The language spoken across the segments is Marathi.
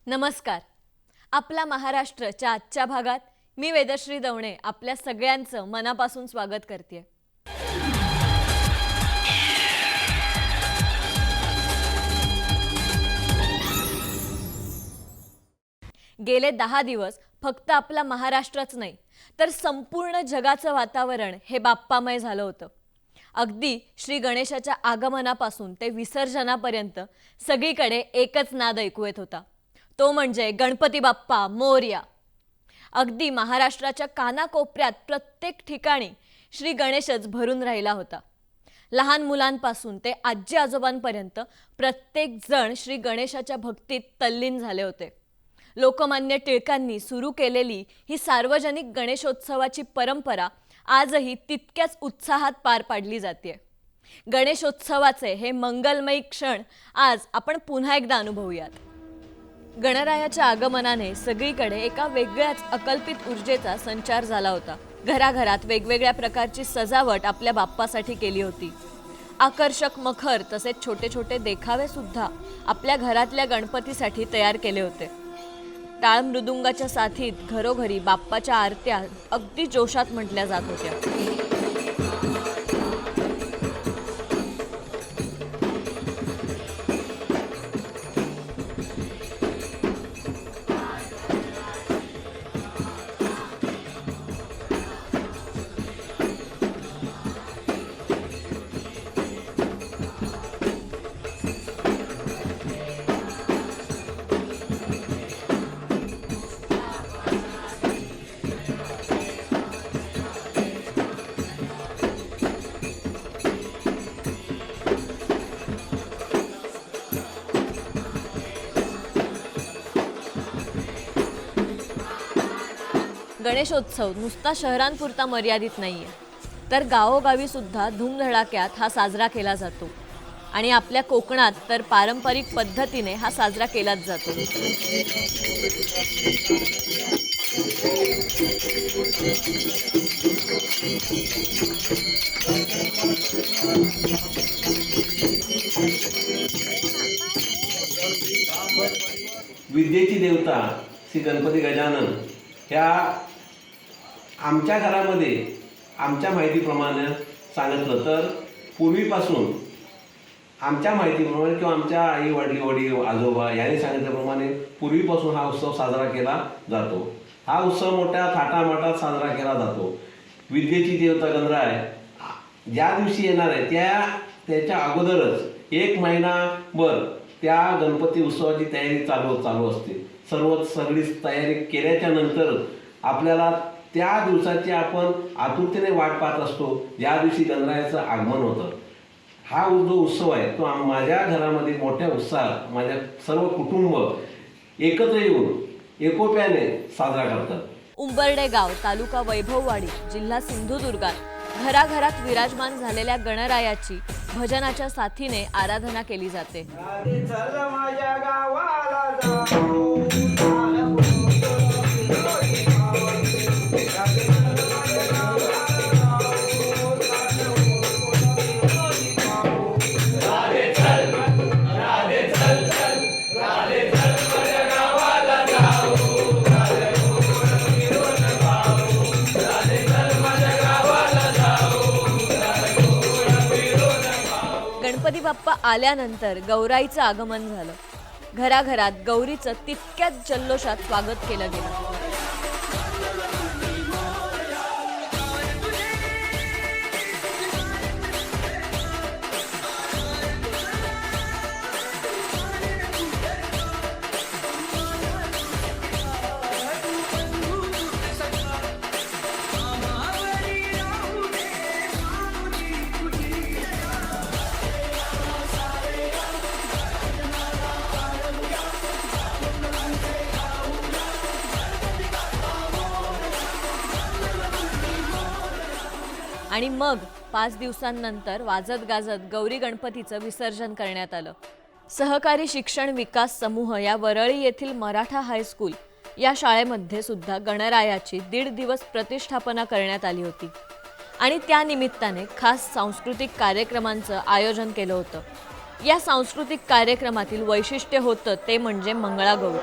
नमस्कार. आपला महाराष्ट्रच्या आजच्या भागात मी वेदश्री दवणे आपल्या सगळ्यांचं मनापासून स्वागत करते. गेले 10 दिवस फक्त आपला महाराष्ट्रच नाही तर संपूर्ण जगाचं वातावरण हे बाप्पामय झालं होतं. अगदी श्री गणेशाच्या आगमनापासून ते विसर्जनापर्यंत सगळीकडे एकच नाद ऐकू येत होता, तो म्हणजे गणपती बाप्पा मोरया. अगदी महाराष्ट्राच्या कानाकोपऱ्यात प्रत्येक ठिकाणी श्री गणेशच भरून राहिला होता. लहान मुलांपासून ते आजी आजोबांपर्यंत प्रत्येक जण श्री गणेशाच्या भक्तीत तल्लीन झाले होते. लोकमान्य टिळकांनी सुरू केलेली ही सार्वजनिक गणेशोत्सवाची परंपरा आजही तितक्याच उत्साहात पार पाडली जाते. गणेशोत्सवाचे हे मंगलमयी क्षण आज आपण पुन्हा एकदा अनुभवूयात. गणरायाच्या आगमनाने सगळीकडे एका वेगळ्याच अकल्पित ऊर्जेचा संचार झाला होता. घराघरात वेगवेगळ्या प्रकारची सजावट आपल्या बाप्पासाठी केली होती. आकर्षक मखर तसेच छोटे छोटे देखावे सुद्धा आपल्या घरातल्या गणपतीसाठी तयार केले होते. टाळ मृदुंगाच्या साथीत घरोघरी बाप्पाच्या आरत्या अगदी जोशात म्हटल्या जात होत्या. गणेशोत्सव नुसता शहरांपुरता मर्यादित नाहीये, तर गावोगावी सुद्धा धूमधडाक्यात हा साजरा केला जातो. आणि आपल्या कोकणात तर पारंपरिक पद्धतीने हा साजरा केलाच जातो. विद्येची देवता श्री गणपती गजानन ह्या आमच्या घरामध्ये आमच्या माहितीप्रमाणे सांगितलं तर पूर्वीपासून आमच्या माहितीप्रमाणे किंवा आमच्या आई वडील आजोबा यांनी सांगितल्याप्रमाणे पूर्वीपासून हा उत्सव साजरा केला जातो. हा उत्सव मोठ्या थाटामाटात साजरा केला जातो. विद्येची देवता गणराय ज्या दिवशी येणार आहे त्याच्या अगोदरच 1 महिनाभर त्या गणपती उत्सवाची तयारी चालू असते. सगळी तयारी केल्याच्या नंतर आपल्याला त्या दिवसाची आपण आतुरतेने वाट पाहत असतो, ज्या दिवशी गणरायाचं आगमन होतं. हा जो उत्सव आहे तो माझ्या घरामध्ये मोठ्या उत्साहात माझ्या सर्व कुटुंब एकत्र येऊन एकोप्याने साजरा करतात. उंबर्डे गाव, तालुका वैभववाडी, जिल्हा सिंधुदुर्गात घराघरात विराजमान झालेल्या गणरायाची भजनाच्या साथीने आराधना केली जाते. गणपती बाप्पा आल्यानंतर गौराईचं आगमन झालं. घराघरात गौरीचं तितक्याच जल्लोषात स्वागत केलं गेलं. आणि मग 5 दिवसांनंतर वाजत गाजत गौरी गणपतीचं विसर्जन करण्यात आलं. सहकारी शिक्षण विकास समूह या वरळी येथील मराठा हायस्कूल या शाळेमध्ये सुद्धा गणरायाची 1.5 दिवस प्रतिष्ठापना करण्यात आली होती आणि त्या निमित्ताने खास सांस्कृतिक कार्यक्रमांचं आयोजन केलं होतं. या सांस्कृतिक कार्यक्रमातील वैशिष्ट्य होतं ते म्हणजे मंगळागौर.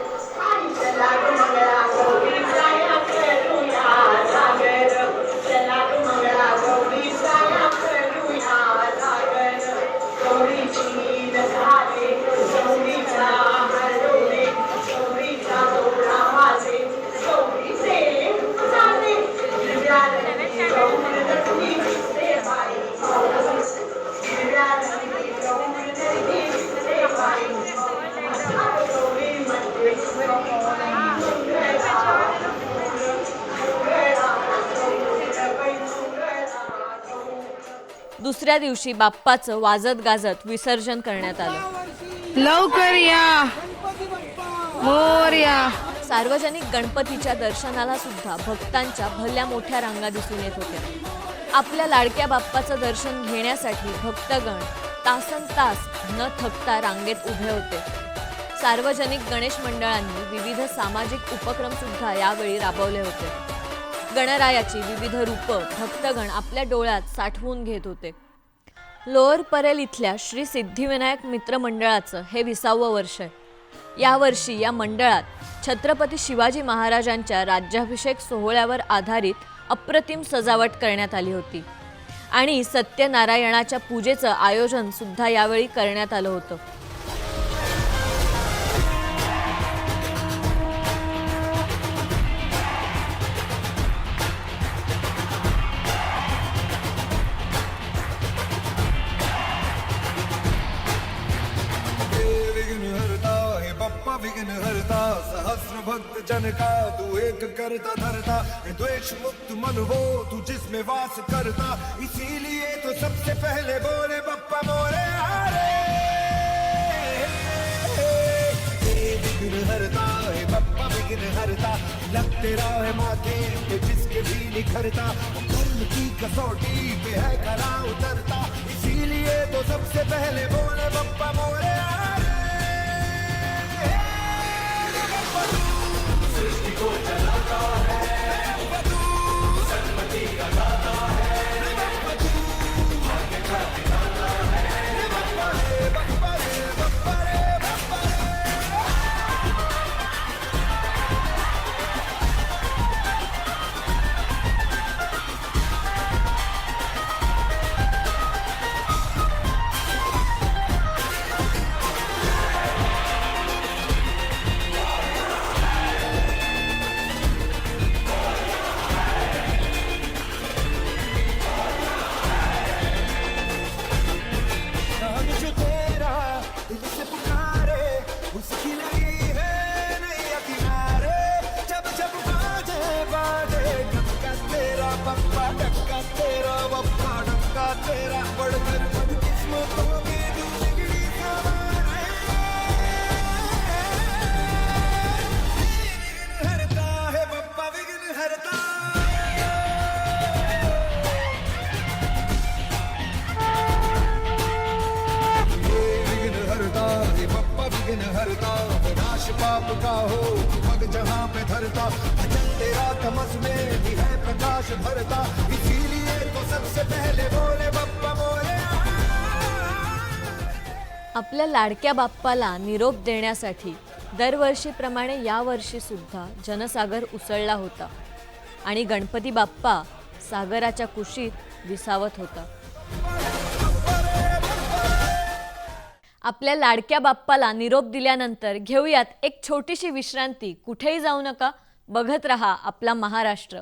दुसऱ्या दिवशी बाप्पाचं वाजत गाजत विसर्जन करण्यात आलं. लवकर या मोरया. सार्वजनिक गणपतीच्या दर्शनाला सुद्धा भक्तांच्या भल्या मोठ्या रांगा दिसून येत होत्या. आपल्या लाडक्या बाप्पाचं दर्शन घेण्यासाठी भक्तगण तासनतास न थकता रांगेत उभे होते. सार्वजनिक गणेश मंडळांनी विविध सामाजिक उपक्रम सुद्धा यावेळी राबवले होते. गणरायाची विविध रूपं भक्तगण आपल्या डोळ्यात साठवून घेत होते. लोअर परेल इथल्या श्री सिद्धिविनायक मित्र मंडळाचं हे 20वं वर्ष आहे. यावर्षी या मंडळात छत्रपती शिवाजी महाराजांच्या राज्याभिषेक सोहळ्यावर आधारित अप्रतिम सजावट करण्यात आली होती आणि सत्यनारायणाच्या पूजेचं आयोजन सुद्धा यावेळी करण्यात आलं होतं. विघ्न हरता सहस्र भक्त जन का तू एक करता धरता द्वेष मुक्त मन हो तू जिसमें वास करता इसीलिए तो सबसे पहले बोले बप्पा मोरे हरे. विघ्न हरता है बप्पा विघ्न हरता लगते रहे माथे पे जिसके भी निखरता कर्म की कसौटी पे है खरा उतरता इसीलिए तो सबसे पहले बोले बप्पा मोरे हरे. पाप का हो मग जहां पे धरता अचल तेरा तमस में भी है प्रकाश भरता इसीलिए तो सबसे पहले बोले बप्पा मोरे. आपल्या लाडक्या बाप्पाला निरोप देण्यासाठी दरवर्षीप्रमाणे यावर्षी सुद्धा जनसागर उसळला होता आणि गणपती बाप्पा सागराच्या कुशीत विसावत होता. आपल्या लाडक्या बाप्पाला निरोप दिल्यानंतर घेऊयात एक छोटीशी विश्रांती. कुठेही जाऊ नका, बघत रहा आपला महाराष्ट्र.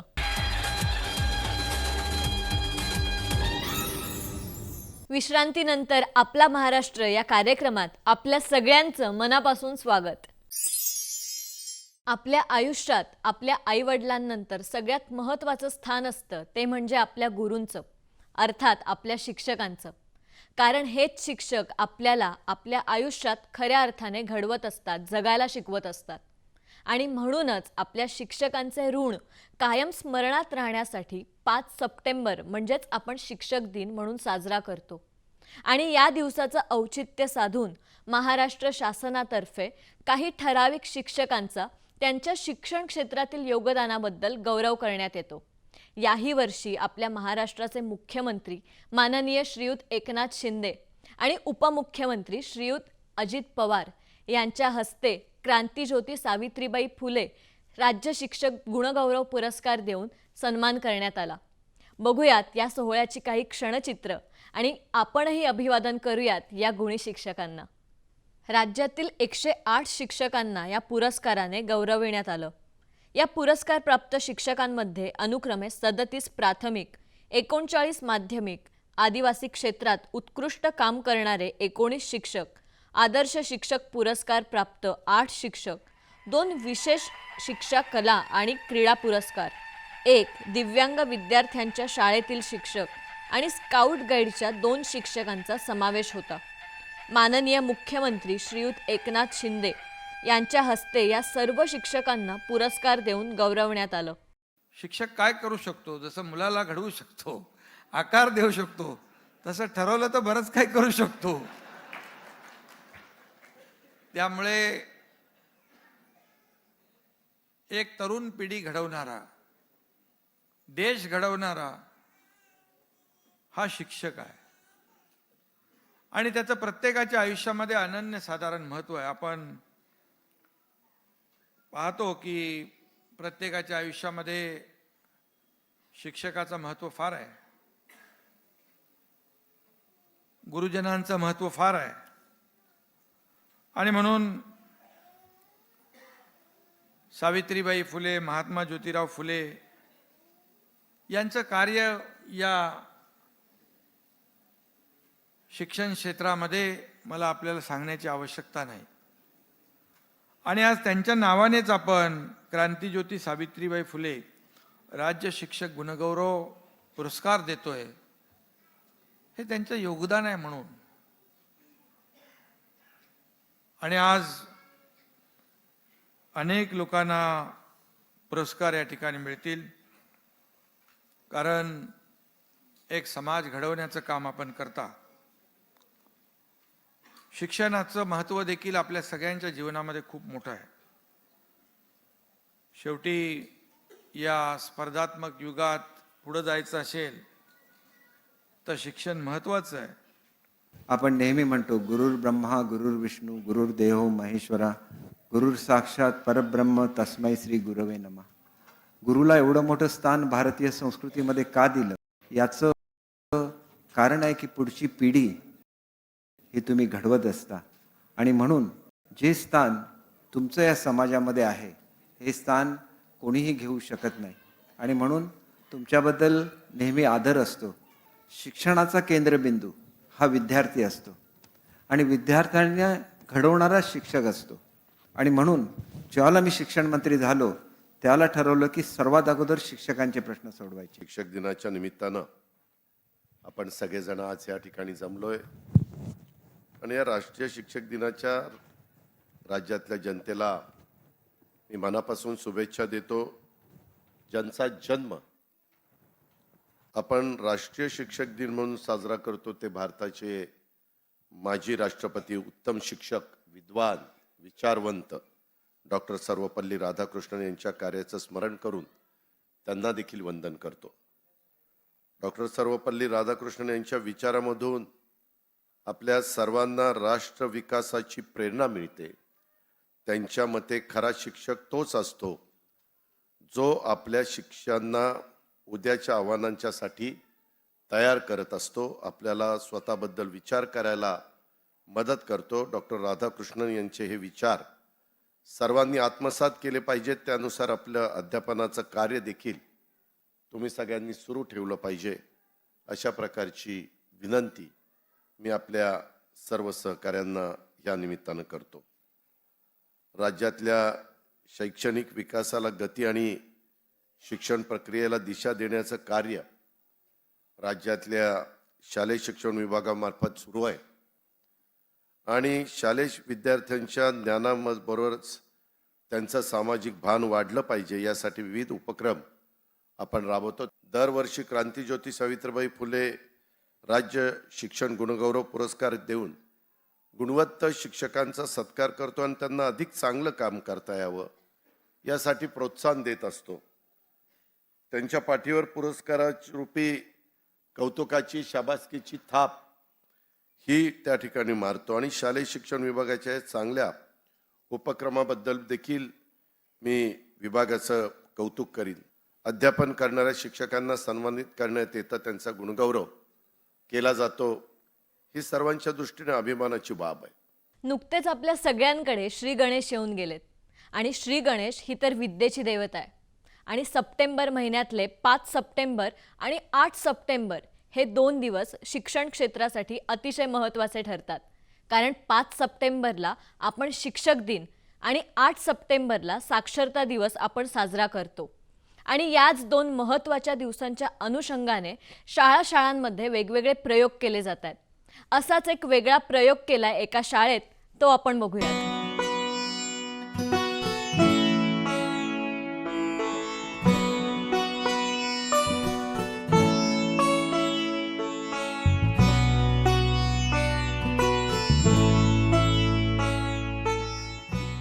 विश्रांतीनंतर आपला महाराष्ट्र या कार्यक्रमात आपल्या सगळ्यांचं मनापासून स्वागत. आपल्या आयुष्यात आपल्या आईवडिलांनंतर सगळ्यात महत्त्वाचं स्थान असतं ते म्हणजे आपल्या गुरूंचं, अर्थात आपल्या शिक्षकांचं. कारण हेच शिक्षक आपल्याला आपल्या आयुष्यात खऱ्या अर्थाने घडवत असतात, जगायला शिकवत असतात. आणि म्हणूनच आपल्या शिक्षकांचे ऋण कायम स्मरणात राहण्यासाठी 5 सप्टेंबर म्हणजेच आपण शिक्षक दिन म्हणून साजरा करतो. आणि या दिवसाचं औचित्य साधून महाराष्ट्र शासनातर्फे काही ठराविक शिक्षकांचा त्यांच्या शिक्षण क्षेत्रातील योगदानाबद्दल गौरव करण्यात येतो. याही वर्षी आपल्या महाराष्ट्राचे मुख्यमंत्री माननीय श्रीयुत एकनाथ शिंदे आणि उपमुख्यमंत्री श्रीयुत अजित पवार यांच्या हस्ते क्रांतीज्योती सावित्रीबाई फुले राज्य शिक्षक गुणगौरव पुरस्कार देऊन सन्मान करण्यात आला. बघूयात या सोहळ्याची काही क्षणचित्र आणि आपणही अभिवादन करूयात या गुणी शिक्षकांना. राज्यातील 108 शिक्षकांना या पुरस्काराने गौरविण्यात आलं. या पुरस्कार प्राप्त शिक्षकांमध्ये अनुक्रमे 37 प्राथमिक, 39 माध्यमिक, आदिवासी क्षेत्रात उत्कृष्ट काम करणारे 19 शिक्षक, आदर्श शिक्षक पुरस्कार प्राप्त 8 शिक्षक, 2 विशेष शिक्षा कला आणि क्रीडा पुरस्कार, 1 दिव्यांग विद्यार्थ्यांच्या शाळेतील शिक्षक आणि स्काउट गाईडच्या 2 शिक्षकांचा समावेश होता. माननीय मुख्यमंत्री श्रीयुत एकनाथ शिंदे यांच्या हस्ते या सर्व शिक्षकांना पुरस्कार देऊन गौरवण्यात आलं. शिक्षक काय करू शकतो? जसं मुलाला घडवू शकतो, आकार देऊ शकतो, तसं ठरवलं तर बरंच काय करू शकतो. त्यामुळे एक तरुण पिढी घडवणारा, देश घडवणारा हा शिक्षक आहे आणि त्याचं प्रत्येकाच्या आयुष्यामध्ये अनन्यसाधारण महत्त्व आहे. आपण पाहतो की प्रत्येकाच्या आयुष्यामध्ये शिक्षकाचं महत्त्व फार आहे, गुरुजनांचं महत्त्व फार आहे आणि म्हणून सावित्रीबाई फुले, महात्मा ज्योतिराव फुले यांचं कार्य या शिक्षण क्षेत्रामध्ये मला आपल्याला सांगण्याची आवश्यकता नाही. आणि आज त्यांच्या नावानेच आपण क्रांतीज्योती सावित्रीबाई फुले राज्य शिक्षक गुणगौरव पुरस्कार देतोय. हे त्यांचं योगदान आहे म्हणून. आणि आज अनेक लोकांना पुरस्कार या ठिकाणी मिळतील, कारण एक समाज घडवण्याचं काम आपण करता. शिक्षणाचं महत्त्व देखील आपल्या सगळ्यांच्या जीवनामध्ये खूप मोठं आहे. शेवटी या स्पर्धात्मक युगात पुढे जायचं असेल तर शिक्षण महत्त्वाचं आहे. आपण नेहमी म्हणतो गुरुर् ब्रह्मा गुरुर्विष्णू गुरुर्देव महेश्वरा गुरुर साक्षात परब्रह्म तस्मै श्री गुरवे नमः. गुरुला एवढं मोठं स्थान भारतीय संस्कृतीमध्ये का दिलं? याचं कारण आहे की पुढची पिढी हे तुम्ही घडवत असता आणि म्हणून जे स्थान तुमचं या समाजामध्ये आहे हे स्थान कोणीही घेऊ शकत नाही आणि म्हणून तुमच्याबद्दल नेहमी आदर असतो. शिक्षणाचा केंद्रबिंदू हा विद्यार्थी असतो आणि विद्यार्थ्यांना घडवणारा शिक्षक असतो आणि म्हणून जेव्हा मी शिक्षण मंत्री झालो त्याला ठरवलं की सर्वात अगोदर शिक्षकांचे प्रश्न सोडवायचे. शिक्षक दिनाच्या निमित्तानं आपण सगळेजण आज या ठिकाणी जमलोय आणि या राष्ट्रीय शिक्षक दिनाच्या राज्यातल्या जनतेला मी मनापासून शुभेच्छा देतो. ज्यांचा जन्म आपण राष्ट्रीय शिक्षक दिन म्हणून साजरा करतो ते भारताचे माजी राष्ट्रपती, उत्तम शिक्षक, विद्वान, विचारवंत डॉक्टर सर्वपल्ली राधाकृष्णन यांच्या कार्याचं स्मरण करून त्यांना देखील वंदन करतो. डॉक्टर सर्वपल्ली राधाकृष्णन यांच्या विचारामधून आपल्या सर्वांना राष्ट्र विकासाची प्रेरणा मिळते. त्यांच्या मते खरा शिक्षक तोच असतो जो आपल्या शिष्यांना उद्याच्या आव्हानांच्यासाठी तयार करत असतो, आपल्याला स्वतःबद्दल विचार करायला मदत करतो. डॉक्टर राधाकृष्णन यांचे हे विचार सर्वांनी आत्मसात केले पाहिजेत. त्यानुसार आपलं अध्यापनाचं कार्य देखील तुम्ही सगळ्यांनी सुरू ठेवलं पाहिजे, अशा प्रकारची विनंती मी आपल्या सर्व सहकाऱ्यांना या निमित्तानं करतो. राज्यातल्या शैक्षणिक विकासाला गती आणि शिक्षण प्रक्रियेला दिशा देण्याचं कार्य राज्यातल्या शालेय शिक्षण विभागामार्फत सुरू आहे आणि शालेय विद्यार्थ्यांच्या ज्ञानाबरोबरच त्यांचं सामाजिक भान वाढलं पाहिजे यासाठी विविध उपक्रम आपण राबवतो. दरवर्षी क्रांतीज्योती सावित्रीबाई फुले राज्य शिक्षण गुणगौरव पुरस्कार देऊन गुणवत्ता शिक्षकांचा सत्कार करतो आणि त्यांना अधिक चांगलं काम करता यावं यासाठी प्रोत्साहन देत असतो. त्यांच्या पाठीवर पुरस्कारारूपी कौतुकाची शाबासकीची थाप ही त्या ठिकाणी मारतो. आणि शालेय शिक्षण विभागाच्या चांगल्या उपक्रमाबद्दल देखील मी विभागाचं कौतुक करीन. अध्यापन करणाऱ्या शिक्षकांना सन्मानित करण्यात येतं, त्यांचा गुणगौरव केला जातो. ही सर्वांच्या दृष्टीने अभिमानाची बाब आहे. नुकतेच आपल्या सगळ्यांकडे श्री गणेश येऊन गेलेत आणि श्री गणेश ही तर विद्येची देवता आहे. आणि सप्टेंबर महिन्यातले 5 सप्टेंबर आणि 8 सप्टेंबर हे 2 दिवस शिक्षण क्षेत्रासाठी अतिशय महत्त्वाचे ठरतात. कारण 5 सप्टेंबरला आपण शिक्षक दिन आणि 8 सप्टेंबरला साक्षरता दिवस आपण साजरा करतो. आणि याच 2 महत्त्वाच्या दिवसांच्या अनुषंगाने शाळांमध्ये वेगवेगळे प्रयोग केले जात आहेत. असाच एक वेगळा प्रयोग केलाय एका शाळेत, तो आपण बघूयात.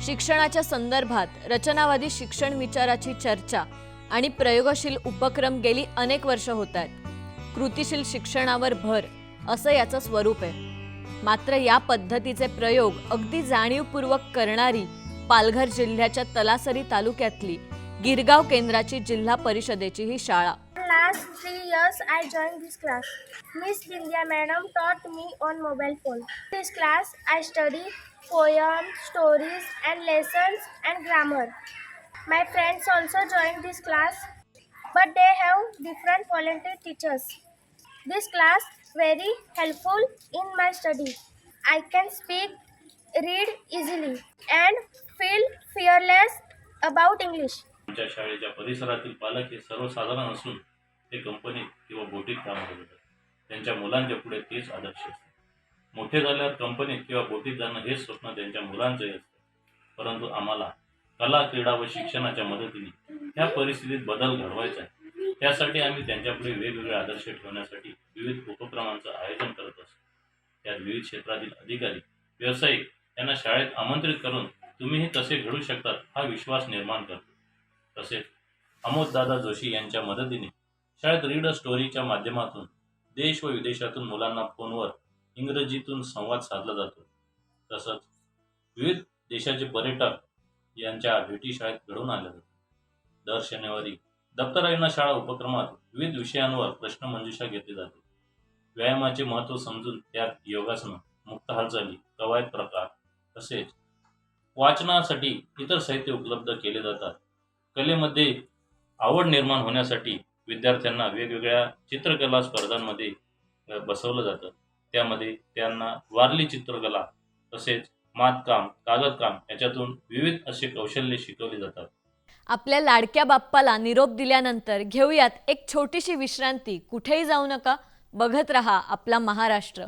शिक्षणाच्या संदर्भात रचनावादी शिक्षण विचाराची चर्चा आणि प्रयोगशील उपक्रम गेली अनेक वर्ष होत आहेत. कृतीशील शिक्षणावर भर असं याचं स्वरूप आहे. मात्र या पद्धतीचे प्रयोग अगदी जाणीवपूर्वक करणारी पालघर जिल्ह्याच्या तलासरी तालुक्यातली गिरगाव केंद्राची जिल्हा परिषदेची ही शाळा. Last 3 years I joined this class. Miss Vindhya madam taught me on mobile phone. This class I study poems, stories and lessons and grammar. My friends also joined this class, but they have different volunteer teachers. This class very helpful in my study. I can speak, read easily and feel fearless about English. आमच्या शाळेच्या परिसरातील पालक हे सर्वसाधारण असून ते कंपनीत किंवा बोटीत काम करतात. त्यांच्या मुलांच्या पुढे तेच आदर्श असतात. मोठे झाल्यावर कंपनीत किंवा बोटीत जाणं हेच स्वप्न त्यांच्या मुलांचंही असतं. परंतु आम्हाला कला, क्रीडा व शिक्षणाच्या मदतीने ह्या परिस्थितीत बदल घडवायचा आहे. त्यासाठी आम्ही त्यांच्यापुढे वेगवेगळे आदर्श ठेवण्यासाठी विविध उपक्रमांचं आयोजन करत असतो. त्यात विविध क्षेत्रातील अधिकारी, व्यावसायिक यांना शाळेत आमंत्रित करून तुम्हीही तसे घडू शकतात हा विश्वास निर्माण करतो. तसेच अमोददादा जोशी यांच्या मदतीने शाळेत रीड अ स्टोरीच्या माध्यमातून देश व विदेशातून मुलांना फोनवर इंग्रजीतून संवाद साधला जातो. तसंच विविध देशाचे पर्यटक यांच्या भेटी शाळेत घडून आल्या जातात. दर शनिवारी दप्तराईंना शाळा उपक्रमात विविध विषयांवर प्रश्नमंजुषा घेतली जाते. व्यायामाचे महत्त्व समजून त्यात योगासनं, मुक्त हालचाली, कवायत प्रकार तसेच वाचनासाठी इतर साहित्य उपलब्ध केले जातात. कलेमध्ये आवड निर्माण होण्यासाठी विद्यार्थ्यांना वेगवेगळ्या चित्रकला स्पर्धांमध्ये बसवलं जातं. त्यामध्ये त्यांना वारली चित्रकला तसेच मातकाम, कागदकाम याच्यातून विविध असे कौशल्य शिकवले जातात. आपल्या लाडक्या बाप्पाला निरोप दिल्यानंतर घेऊयात एक छोटीशी विश्रांती. कुठेही जाऊ नका, बघत रहा आपला महाराष्ट्र.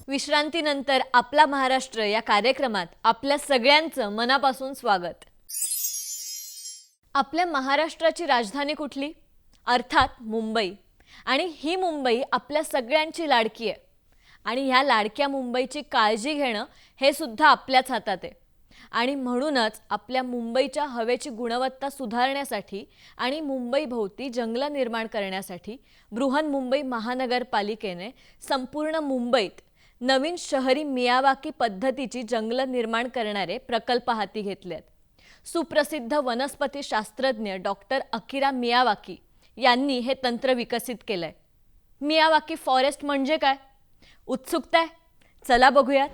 विश्रांतीनंतर आपला महाराष्ट्र या कार्यक्रमात आपल्या सगळ्यांचं मनापासून स्वागत. आपल्या महाराष्ट्राची राजधानी कुठली? अर्थात मुंबई. आणि ही मुंबई आपल्या सगळ्यांची लाडकी आहे. आणि ह्या लाडक्या मुंबईची काळजी घेणं हे सुद्धा आपल्याच हातात आहे. आणि म्हणूनच आपल्या मुंबईच्या हवेची गुणवत्ता सुधारण्यासाठी आणि मुंबईभोवती जंगलं निर्माण करण्यासाठी बृहन्मुंबई महानगरपालिकेने संपूर्ण मुंबईत नवीन शहरी मियावाकी पद्धतीची जंगलं निर्माण करणारे प्रकल्प हाती घेतलेत. सुप्रसिद्ध वनस्पती शास्त्रज्ञ डॉक्टर अकिरा मियावाकी यांनी हे तंत्र विकसित केलंय. मियावाकी फॉरेस्ट म्हणजे काय? उत्सुकता आहे? चला बघूयात.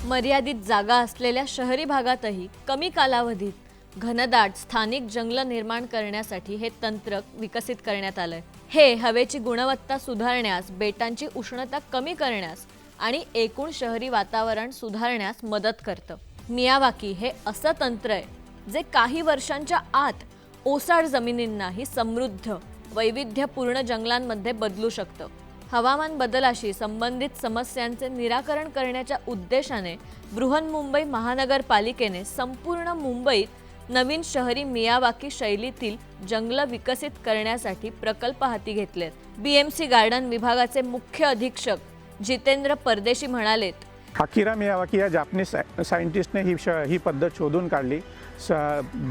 मर्यादित जागा असलेल्या शहरी भागातही कमी कालावधीत घनदाट स्थानिक जंगलं निर्माण करण्यासाठी हे तंत्र विकसित करण्यात आलंय. हे हवेची गुणवत्ता सुधारण्यास, बेटांची उष्णता कमी करण्यास आणि एकूण शहरी वातावरण सुधारण्यास मदत करतं. मियावाकी हे असं तंत्र आहे जे काही वर्षांच्या आत ओसाड जमिनींनाही समृद्ध वैविध्यपूर्ण जंगलांमध्ये बदलू शकतं. हवामान बदलाशी संबंधित समस्यांचे निराकरण करण्याच्या उद्देशाने बृहन्मुंबई महानगरपालिकेने संपूर्ण मुंबईत नवीन शहरी मियावाकी शैलीतील जंगल विकसित करण्यासाठी प्रकल्प हाती घेतलेत. BMC गार्डन विभागाचे मुख्य अधीक्षक जितेंद्र परदेशी म्हणालेत, अकिरा मियावाकी या जापनीज सायंटिस्टने ही पद्धत शोधून काढली.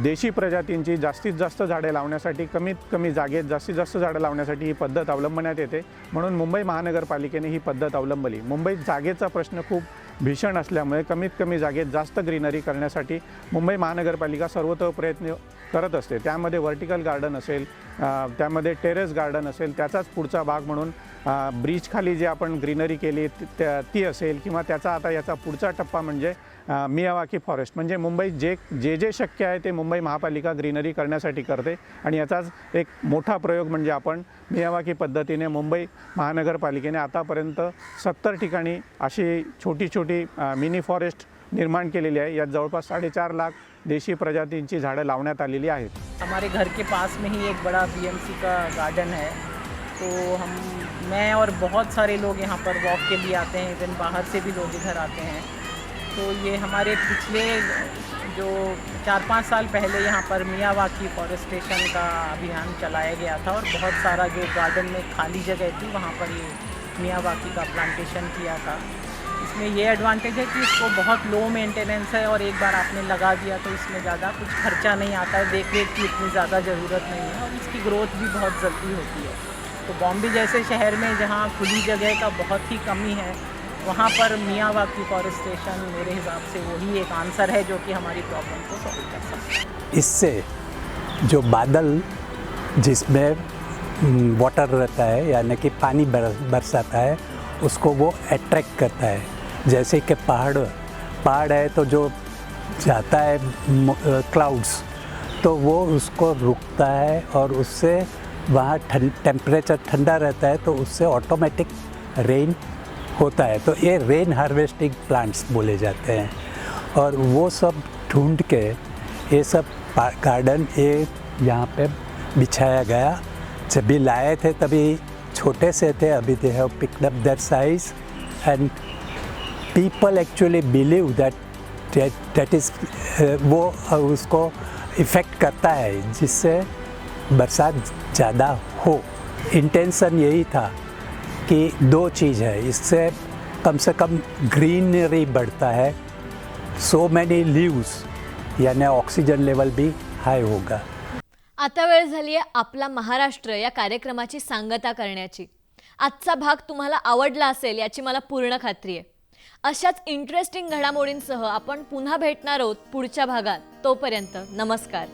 देशी प्रजातींची जास्तीत जास्त झाडे लावण्यासाठी कमीत कमी जागेत जास्तीत जास्त झाडं लावण्यासाठी ही पद्धत अवलंबण्यात येते. म्हणून मुंबई महानगरपालिकेने ही पद्धत अवलंबली. मुंबईत जागेचा प्रश्न खूप भीषण असल्यामुळे कमीत कमी जागेत जास्त ग्रीनरी करण्यासाठी मुंबई महानगरपालिका सर्वतोपरी प्रयत्न करत असते. त्यामध्ये व्हर्टिकल गार्डन असेल, त्यामध्ये टेरेस गार्डन असेल, त्याचाच पुढचा भाग म्हणून ब्रिज खाली जे आपण ग्रीनरी केली ती असेल, किंवा त्याचा आता याचा पुढचा टप्पा म्हणजे मियावाकी फॉरेस्ट. म्हणजे मुंबईत जे शक्य आहे ते मुंबई महापालिका ग्रीनरी करण्यासाठी करते. आणि याचाच एक मोठा प्रयोग म्हणजे आपण मियावाकी पद्धतीने मुंबई महानगरपालिकेने आतापर्यंत 70 ठिकाणी अशी छोटी छोटी मिनी फॉरेस्ट निर्माण केलेली आहे. यात जवळपास 4.5 लाख देशी प्रजातींची झाडं लावण्यात आलेली आहेत. हमारे घर के पास में ही एक बड़ा BMC का गार्डन है, तो मैं और बहुत सारे लोग यहाँ पर वॉक के लिए आते हैं, इवन बाहर से भी लोग इधर आते हैं. तो ये हमारे पिछले जो 4-5 साल पहले यहाँ पर मियावाकी फॉरेस्टेशन का अभियान चलाया गया था, और बहुत सारा जो गार्डन में खाली जगह थी वहाँ पर ये मियावाकी का प्लांटेशन किया था. इसमें ये एडवांटेज है कि इसको बहुत लो मेंटेनेंस है, और एक बार आपने लगा दिया तो इसमें ज़्यादा कुछ खर्चा नहीं आता है, देख रेख की इतनी ज़्यादा ज़रूरत नहीं है, और इसकी ग्रोथ भी बहुत जल्दी होती है. तो बॉम्बे जैसे शहर में जहाँ खुली जगह का बहुत ही कमी है, वहाँ पर मियावाकी फॉरेस्टेशन मेरे हिसाब से वही एक आंसर है जो कि हमारी प्रॉब्लम को सॉल्व कर सकता है. इससे जो बादल जिसमें वाटर रहता है, यानी कि पानी बरसाता है, उसको वो अट्रैक्ट करता है. जैसे कि पहाड़ है तो जो जाता है क्लाउड्स, तो वो उसको रुकता है, और उससे वहाँ टेम्परेचर ठंडा रहता है, तो उससे ऑटोमेटिक रेन होता है. तो ये रेन हार्वेस्टिंग प्लांट्स बोले जाते हैं. और वो सब ढूंढ के ये सब गार्डन ये यहाँ पे बिछाया गया. जब भी लाए थे तभी छोटे से थे, अभी they have picked up their size, end people actually believe that is वो उसको इफ़ेक्ट करता है जिससे बरसात ज़्यादा हो. इंटेंशन यही था कि 2 चीज़ है, इससे कम से कम ग्रीनरी बढ़ता है, सो मैनी लीव्स, यानी ऑक्सीजन लेवल भी हाई होगा. आता वेळ झाली आहे आपला महाराष्ट्र या कार्यक्रमाची सांगता करण्याची. आजचा भाग तुम्हाला आवडला असेल याची मला पूर्ण खात्री आहे. अशाच इंटरेस्टिंग घडामोडींसह आपण पुन्हा भेटणार आहोत पुढच्या भागात. तोपर्यंत नमस्कार.